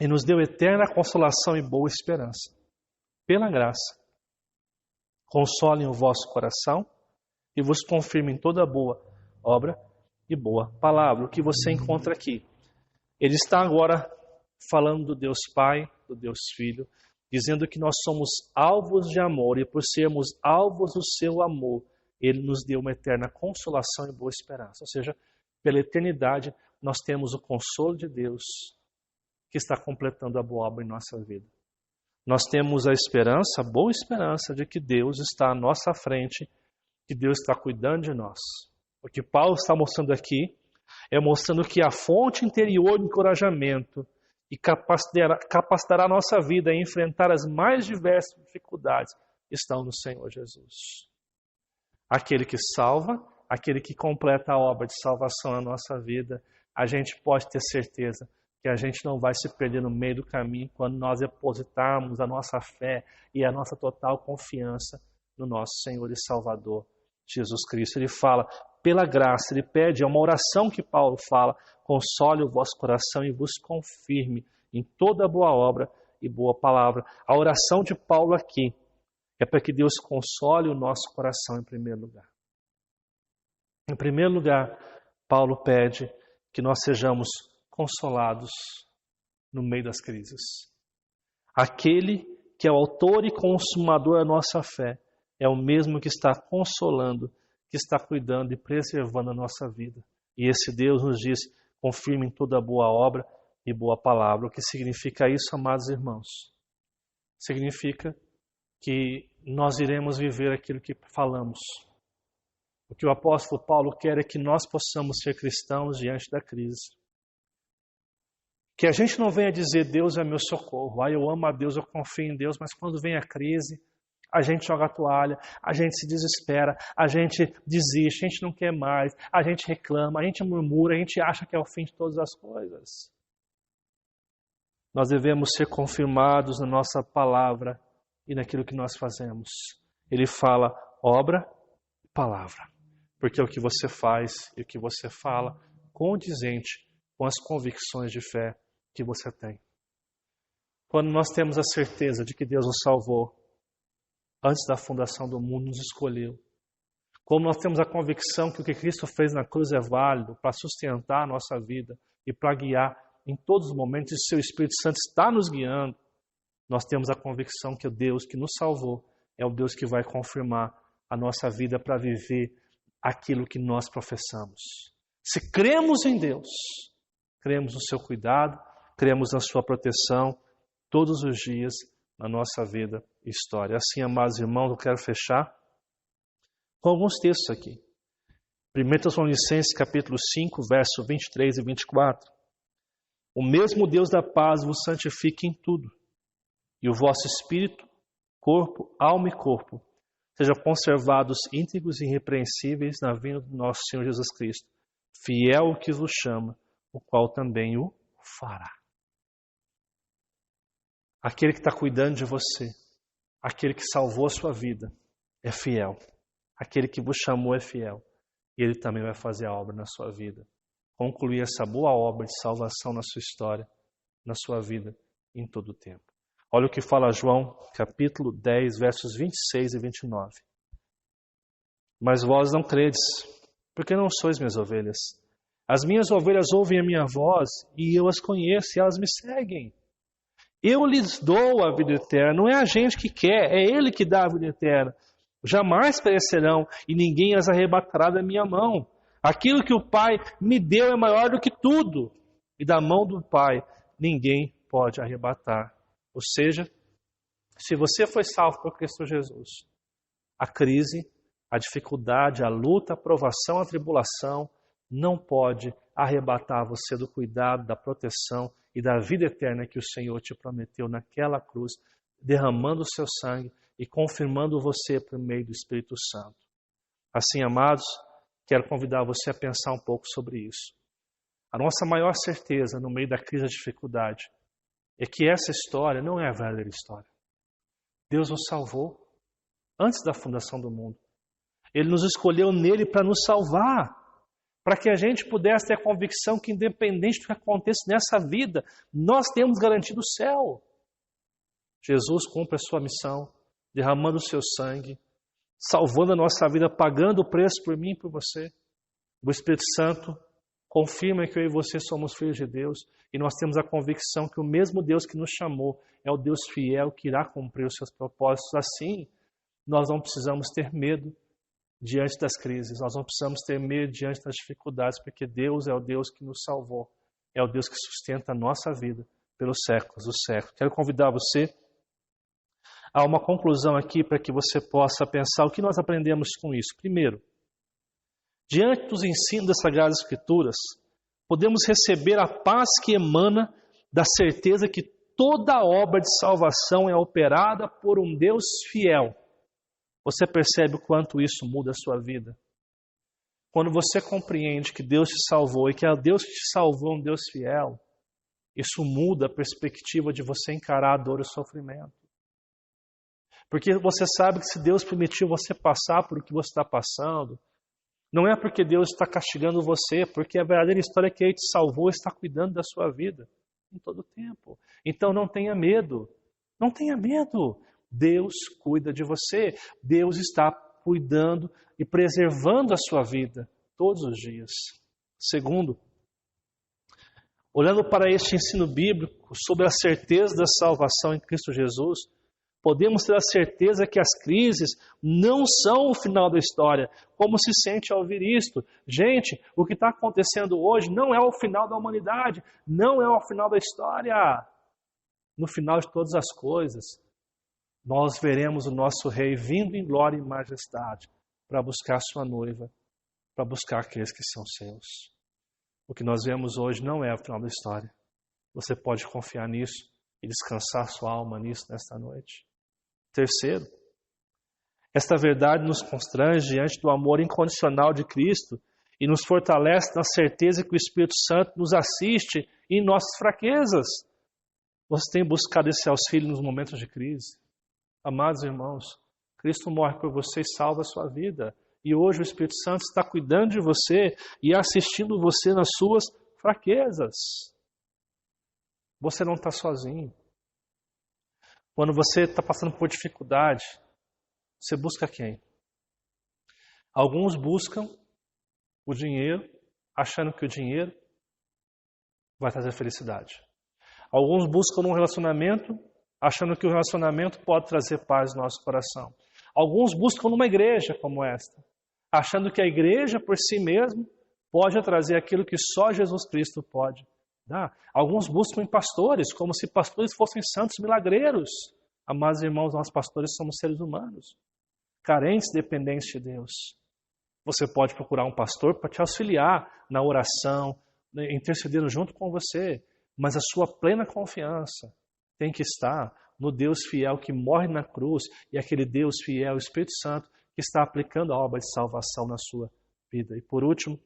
e nos deu eterna consolação e boa esperança, pela graça, consolem o vosso coração e vos confirmem toda boa obra e boa palavra. O que você encontra aqui? Ele está agora falando do Deus Pai, do Deus Filho, dizendo que nós somos alvos de amor e por sermos alvos do seu amor, Ele nos deu uma eterna consolação e boa esperança. Ou seja, pela eternidade, nós temos o consolo de Deus que está completando a boa obra em nossa vida. Nós temos a esperança, a boa esperança de que Deus está à nossa frente, que Deus está cuidando de nós. O que Paulo está mostrando aqui é mostrando que a fonte interior de encorajamento e capacitará a nossa vida a enfrentar as mais diversas dificuldades estão no Senhor Jesus. Aquele que salva, aquele que completa a obra de salvação na nossa vida, a gente pode ter certeza que a gente não vai se perder no meio do caminho quando nós depositarmos a nossa fé e a nossa total confiança no nosso Senhor e Salvador, Jesus Cristo. Ele fala, pela graça, ele pede, é uma oração que Paulo fala, console o vosso coração e vos confirme em toda boa obra e boa palavra. A oração de Paulo aqui é para que Deus console o nosso coração em primeiro lugar. Em primeiro lugar, Paulo pede que nós sejamos consolados no meio das crises. Aquele que é o autor e consumador da nossa fé é o mesmo que está consolando, que está cuidando e preservando a nossa vida. E esse Deus nos diz, confirme em toda boa obra e boa palavra. O que significa isso, amados irmãos? Significa que nós iremos viver aquilo que falamos. O que o apóstolo Paulo quer é que nós possamos ser cristãos diante da crise. Que a gente não venha dizer, Deus é meu socorro, eu amo a Deus, eu confio em Deus, mas quando vem a crise, a gente joga a toalha, a gente se desespera, a gente desiste, a gente não quer mais, a gente reclama, a gente murmura, a gente acha que é o fim de todas as coisas. Nós devemos ser confirmados na nossa palavra e naquilo que nós fazemos. Ele fala obra e palavra, porque é o que você faz e o que você fala condizente com as convicções de fé que você tem. Quando nós temos a certeza de que Deus nos salvou, antes da fundação do mundo, nos escolheu. Como nós temos a convicção que o que Cristo fez na cruz é válido para sustentar a nossa vida e para guiar em todos os momentos, e o seu Espírito Santo está nos guiando, nós temos a convicção que o Deus que nos salvou é o Deus que vai confirmar a nossa vida para viver aquilo que nós professamos. Se cremos em Deus, cremos no seu cuidado, cremos na sua proteção todos os dias na nossa vida e história. Assim, amados irmãos, eu quero fechar com alguns textos aqui. 1 Tessalonicenses capítulo 5, verso 23 e 24. O mesmo Deus da paz vos santifique em tudo, e o vosso espírito, corpo, alma e corpo sejam conservados íntegros e irrepreensíveis na vinda do nosso Senhor Jesus Cristo, fiel o que vos chama, o qual também o fará. Aquele que está cuidando de você, aquele que salvou a sua vida, é fiel. Aquele que vos chamou é fiel. E Ele também vai fazer a obra na sua vida. Concluir essa boa obra de salvação na sua história, na sua vida, em todo o tempo. Olha o que fala João, capítulo 10, versos 26 e 29. Mas vós não credes, porque não sois minhas ovelhas. As minhas ovelhas ouvem a minha voz, e eu as conheço, e elas me seguem. Eu lhes dou a vida eterna. Não é a gente que quer, é Ele que dá a vida eterna. Jamais perecerão, e ninguém as arrebatará da minha mão. Aquilo que o Pai me deu é maior do que tudo, e da mão do Pai ninguém pode arrebatar. Ou seja, se você foi salvo por Cristo Jesus, a crise, a dificuldade, a luta, a provação, a tribulação não pode arrebatar você do cuidado, da proteção e da vida eterna que o Senhor te prometeu naquela cruz, derramando o seu sangue e confirmando você por meio do Espírito Santo. Assim, amados, quero convidar você a pensar um pouco sobre isso. A nossa maior certeza no meio da crise e da dificuldade é que essa história não é a verdadeira história. Deus nos salvou antes da fundação do mundo. Ele nos escolheu nele para nos salvar, para que a gente pudesse ter a convicção que, independente do que aconteça nessa vida, nós temos garantido o céu. Jesus cumpre a sua missão, derramando o seu sangue, salvando a nossa vida, pagando o preço por mim e por você. O Espírito Santo confirma que eu e você somos filhos de Deus, e nós temos a convicção que o mesmo Deus que nos chamou é o Deus fiel que irá cumprir os seus propósitos. Assim, nós não precisamos ter medo diante das crises, nós não precisamos ter medo diante das dificuldades, porque Deus é o Deus que nos salvou, é o Deus que sustenta a nossa vida pelos séculos dos séculos. Quero convidar você a uma conclusão aqui para que você possa pensar o que nós aprendemos com isso. Primeiro, diante dos ensinos das Sagradas Escrituras, podemos receber a paz que emana da certeza que toda obra de salvação é operada por um Deus fiel. Você percebe o quanto isso muda a sua vida? Quando você compreende que Deus te salvou e que é Deus que te salvou, um Deus fiel, isso muda a perspectiva de você encarar a dor e o sofrimento. Porque você sabe que se Deus permitiu você passar por o que você está passando, não é porque Deus está castigando você, porque a verdadeira história é que Ele te salvou e está cuidando da sua vida em todo o tempo. Então não tenha medo. Não tenha medo. Deus cuida de você. Deus está cuidando e preservando a sua vida todos os dias. Segundo, olhando para este ensino bíblico sobre a certeza da salvação em Cristo Jesus, podemos ter a certeza que as crises não são o final da história. Como se sente ao ouvir isto? Gente, o que está acontecendo hoje não é o final da humanidade, não é o final da história. No final de todas as coisas, nós veremos o nosso Rei vindo em glória e majestade para buscar sua noiva, para buscar aqueles que são seus. O que nós vemos hoje não é o final da história. Você pode confiar nisso e descansar sua alma nisso nesta noite. Terceiro, esta verdade nos constrange diante do amor incondicional de Cristo e nos fortalece na certeza que o Espírito Santo nos assiste em nossas fraquezas. Você tem buscado esse auxílio nos momentos de crise? Amados irmãos, Cristo morre por você e salva a sua vida. E hoje o Espírito Santo está cuidando de você e assistindo você nas suas fraquezas. Você não está sozinho. Quando você está passando por dificuldade, você busca quem? Alguns buscam o dinheiro, achando que o dinheiro vai trazer felicidade. Alguns buscam um relacionamento, achando que o relacionamento pode trazer paz no nosso coração. Alguns buscam numa igreja como esta, achando que a igreja por si mesma pode trazer aquilo que só Jesus Cristo pode. Alguns buscam em pastores, como se pastores fossem santos milagreiros. Amados irmãos, nós pastores somos seres humanos, carentes, dependentes de Deus. Você pode procurar um pastor para te auxiliar na oração, intercedendo junto com você, mas a sua plena confiança tem que estar no Deus fiel que morre na cruz e aquele Deus fiel, o Espírito Santo, que está aplicando a obra de salvação na sua vida. E por último,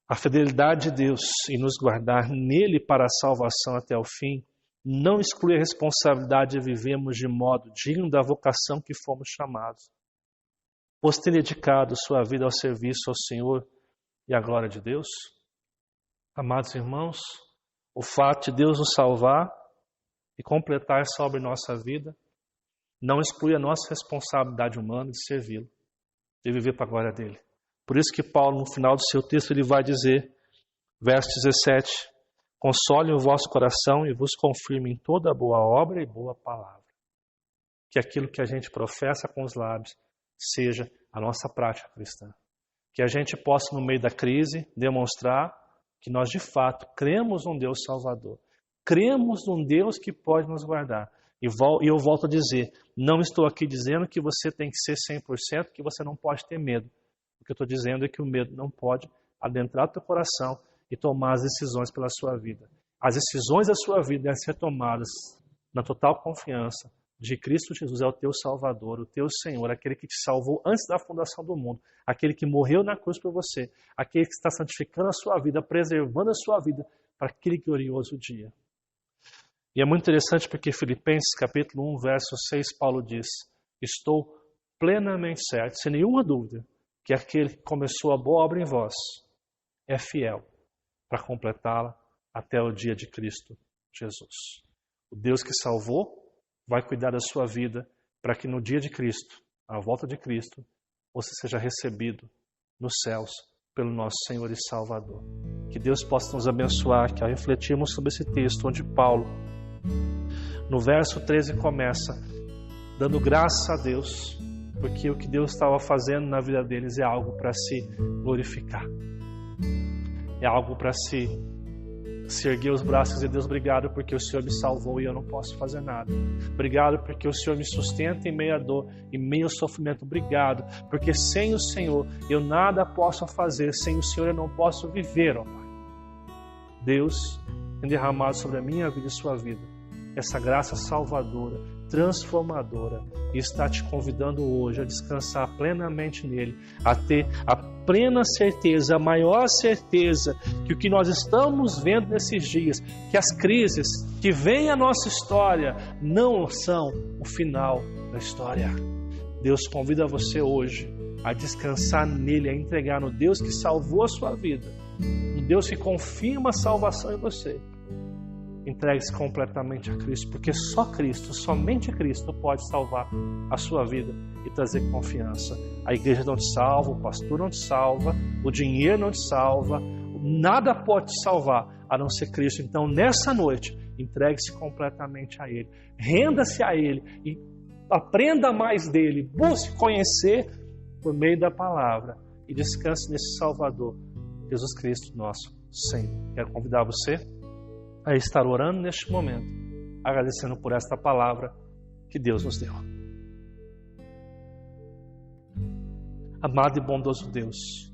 a fidelidade de Deus em nos guardar nele para a salvação até o fim não exclui a responsabilidade de vivermos de modo digno da vocação que fomos chamados, pois ter dedicado sua vida ao serviço ao Senhor e à glória de Deus. Amados irmãos, o fato de Deus nos salvar e completar essa obra em nossa vida não exclui a nossa responsabilidade humana de servi-lo, de viver para a glória dele. Por isso que Paulo, no final do seu texto, ele vai dizer, verso 17, consolem o vosso coração e vos confirme em toda boa obra e boa palavra. Que aquilo que a gente professa com os lábios seja a nossa prática cristã. Que a gente possa, no meio da crise, demonstrar que nós, de fato, cremos num Deus Salvador. Cremos num Deus que pode nos guardar. E eu volto a dizer, não estou aqui dizendo que você tem que ser 100%, que você não pode ter medo. O que eu estou dizendo é que o medo não pode adentrar o teu coração e tomar as decisões pela sua vida. As decisões da sua vida devem ser tomadas na total confiança de Cristo Jesus é o teu Salvador, o teu Senhor, aquele que te salvou antes da fundação do mundo, aquele que morreu na cruz por você, aquele que está santificando a sua vida, preservando a sua vida para aquele glorioso dia. E é muito interessante porque Filipenses capítulo 1, verso 6, Paulo diz, estou plenamente certo, sem nenhuma dúvida, que aquele que começou a boa obra em vós é fiel para completá-la até o dia de Cristo Jesus. O Deus que salvou vai cuidar da sua vida para que no dia de Cristo, à volta de Cristo, você seja recebido nos céus pelo nosso Senhor e Salvador. Que Deus possa nos abençoar, que ao refletirmos sobre esse texto, onde Paulo, no verso 13, começa dando graça a Deus, porque o que Deus estava fazendo na vida deles é algo para se glorificar. É algo para se erguer os braços e dizer, Deus, obrigado porque o Senhor me salvou e eu não posso fazer nada. Obrigado porque o Senhor me sustenta em meio à dor, em meio ao sofrimento. Obrigado, porque sem o Senhor eu nada posso fazer, sem o Senhor eu não posso viver, ó Pai. Deus tem derramado sobre a minha vida e sua vida essa graça salvadora, transformadora, e está te convidando hoje a descansar plenamente nele, a ter a plena certeza, a maior certeza que o que nós estamos vendo nesses dias, que as crises que vêm à nossa história não são o final da história. Deus convida você hoje a descansar nele, a entregar no Deus que salvou a sua vida, no Deus que confirma a salvação em você. Entregue-se completamente a Cristo, porque só Cristo, somente Cristo pode salvar a sua vida e trazer confiança. A igreja não te salva, o pastor não te salva, o dinheiro não te salva, nada pode te salvar a não ser Cristo. Então, nessa noite, entregue-se completamente a Ele, renda-se a Ele e aprenda mais dele, busque conhecer por meio da palavra e descanse nesse Salvador, Jesus Cristo, nosso Senhor. Quero convidar você a estar orando neste momento, agradecendo por esta palavra que Deus nos deu. Amado e bondoso Deus,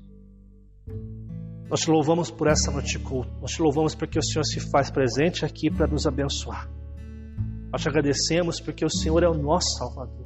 nós te louvamos por essa noite de culto, nós te louvamos porque o Senhor se faz presente aqui para nos abençoar. Nós te agradecemos porque o Senhor é o nosso Salvador.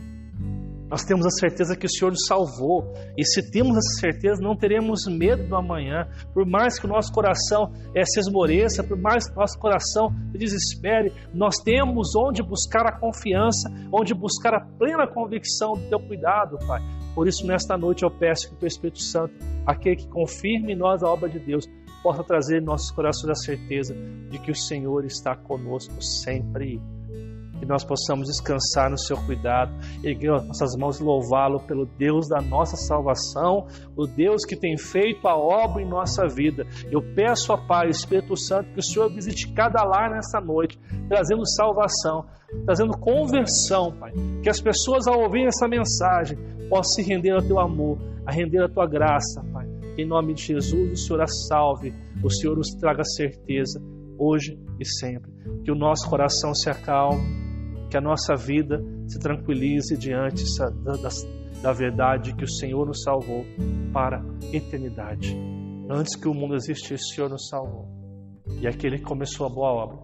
Nós temos a certeza que o Senhor nos salvou. E se temos essa certeza, não teremos medo do amanhã. Por mais que o nosso coração se esmoreça, por mais que o nosso coração se desespere, nós temos onde buscar a confiança, onde buscar a plena convicção do Teu cuidado, Pai. Por isso, nesta noite, eu peço que o Teu Espírito Santo, aquele que confirme em nós a obra de Deus, possa trazer em nossos corações a certeza de que o Senhor está conosco sempre. Que nós possamos descansar no Seu cuidado, erguer as nossas mãos e louvá-lo pelo Deus da nossa salvação, o Deus que tem feito a obra em nossa vida. Eu peço, ó Pai, Espírito Santo, que o Senhor visite cada lar nesta noite, trazendo salvação, trazendo conversão, Pai. Que as pessoas, ao ouvir essa mensagem, possam se render ao Teu amor, a render a Tua graça, Pai. Que em nome de Jesus o Senhor a salve, o Senhor os traga certeza, hoje e sempre. Que o nosso coração se acalme, que a nossa vida se tranquilize diante da verdade que o Senhor nos salvou para a eternidade. Antes que o mundo existisse, o Senhor nos salvou. E aquele que começou a boa obra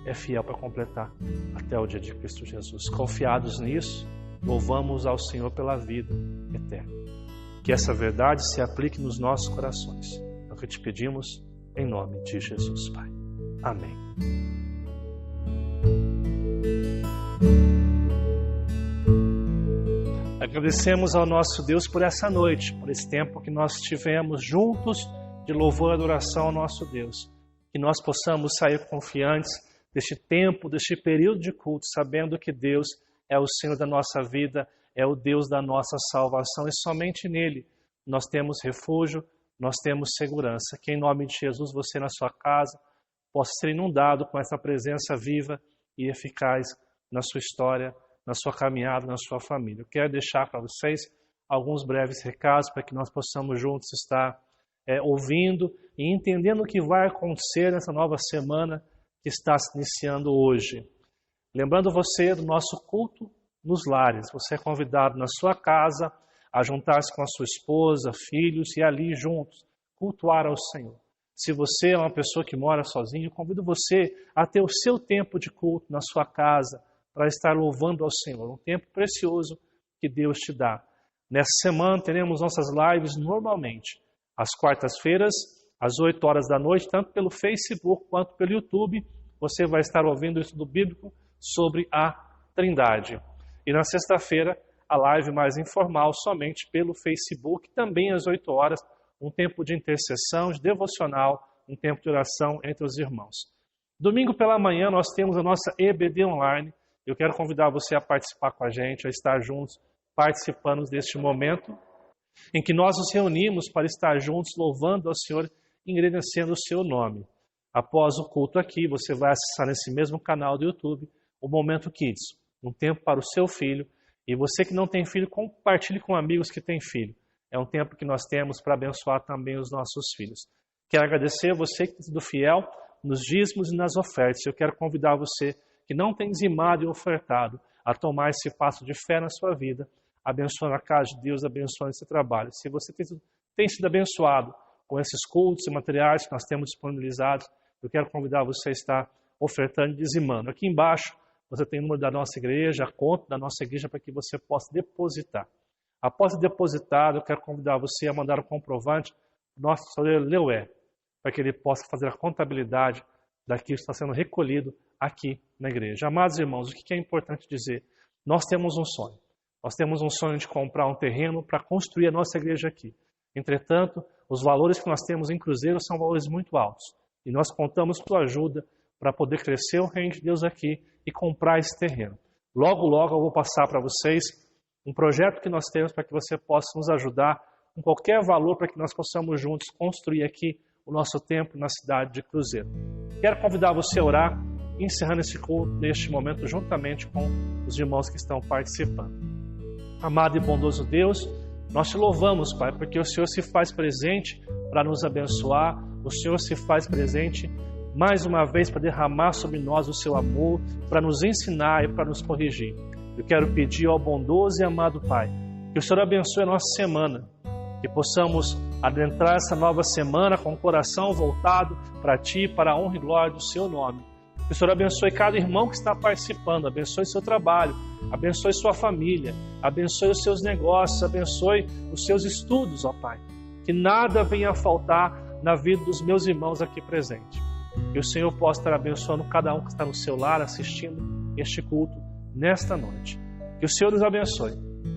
é fiel para completar até o dia de Cristo Jesus. Confiados nisso, louvamos ao Senhor pela vida eterna. Que essa verdade se aplique nos nossos corações. É o que te pedimos em nome de Jesus, Pai. Amém. Agradecemos ao nosso Deus por essa noite, por esse tempo que nós tivemos juntos de louvor e adoração ao nosso Deus. Que nós possamos sair confiantes deste tempo, deste período de culto, sabendo que Deus é o Senhor da nossa vida, é o Deus da nossa salvação e somente nele nós temos refúgio, nós temos segurança. Que em nome de Jesus você na sua casa possa ser inundado com essa presença viva e eficaz na sua história, na sua caminhada, na sua família. Eu quero deixar para vocês alguns breves recados para que nós possamos juntos estar ouvindo e entendendo o que vai acontecer nessa nova semana que está se iniciando hoje. Lembrando você do nosso culto nos lares. Você é convidado na sua casa a juntar-se com a sua esposa, filhos e ali juntos cultuar ao Senhor. Se você é uma pessoa que mora sozinho, eu convido você a ter o seu tempo de culto na sua casa para estar louvando ao Senhor. Um tempo precioso que Deus te dá. Nessa semana teremos nossas lives normalmente, às quartas-feiras, às 8 horas da noite, tanto pelo Facebook quanto pelo YouTube. Você vai estar ouvindo o estudo bíblico sobre a Trindade. E na sexta-feira, a live mais informal, somente pelo Facebook, também às 8 horas, um tempo de intercessão, de devocional, um tempo de oração entre os irmãos. Domingo pela manhã, nós temos a nossa EBD Online. Eu quero convidar você a participar com a gente, a estar juntos, participando deste momento em que nós nos reunimos para estar juntos, louvando ao Senhor, engrandecendo o seu nome. Após o culto aqui, você vai acessar nesse mesmo canal do YouTube o Momento Kids, um tempo para o seu filho. E você que não tem filho, compartilhe com amigos que têm filho. É um tempo que nós temos para abençoar também os nossos filhos. Quero agradecer a você que tem sido fiel nos dízimos e nas ofertas. Eu quero convidar você que não tem dizimado e ofertado a tomar esse passo de fé na sua vida, abençoando a casa de Deus, abençoando esse trabalho. Se você tem sido abençoado com esses cultos e materiais que nós temos disponibilizados, eu quero convidar você a estar ofertando e dizimando. Aqui embaixo você tem o número da nossa igreja, a conta da nossa igreja para que você possa depositar. Após depositar, eu quero convidar você a mandar o comprovante do nosso tesoureiro Leué, para que ele possa fazer a contabilidade daquilo que está sendo recolhido aqui na igreja. Amados irmãos, o que é importante dizer? Nós temos um sonho. Nós temos um sonho de comprar um terreno para construir a nossa igreja aqui. Entretanto, os valores que nós temos em Cruzeiro são valores muito altos. E nós contamos com a ajuda para poder crescer o reino de Deus aqui e comprar esse terreno. Logo, logo eu vou passar para vocês um projeto que nós temos para que você possa nos ajudar com qualquer valor para que nós possamos juntos construir aqui o nosso templo na cidade de Cruzeiro. Quero convidar você a orar, encerrando esse culto neste momento juntamente com os irmãos que estão participando. Amado e bondoso Deus, nós te louvamos, Pai, porque o Senhor se faz presente para nos abençoar, o Senhor se faz presente mais uma vez para derramar sobre nós o seu amor, para nos ensinar e para nos corrigir. Eu quero pedir ao bondoso e amado Pai, que o Senhor abençoe a nossa semana, que possamos adentrar essa nova semana com o coração voltado para Ti, para a honra e glória do Seu nome. Que o Senhor abençoe cada irmão que está participando, abençoe seu trabalho, abençoe sua família, abençoe os seus negócios, abençoe os seus estudos, ó Pai. Que nada venha a faltar na vida dos meus irmãos aqui presentes. Que o Senhor possa estar abençoando cada um que está no seu lar assistindo este culto nesta noite. Que o Senhor nos abençoe.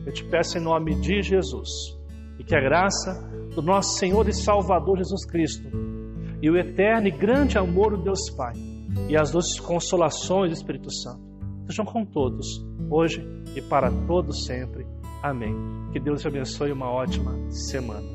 Eu te peço em nome de Jesus. E que a graça do nosso Senhor e Salvador Jesus Cristo e o eterno e grande amor do Deus Pai e as doces consolações do Espírito Santo sejam com todos, hoje e para todos sempre. Amém. Que Deus te abençoe, uma ótima semana.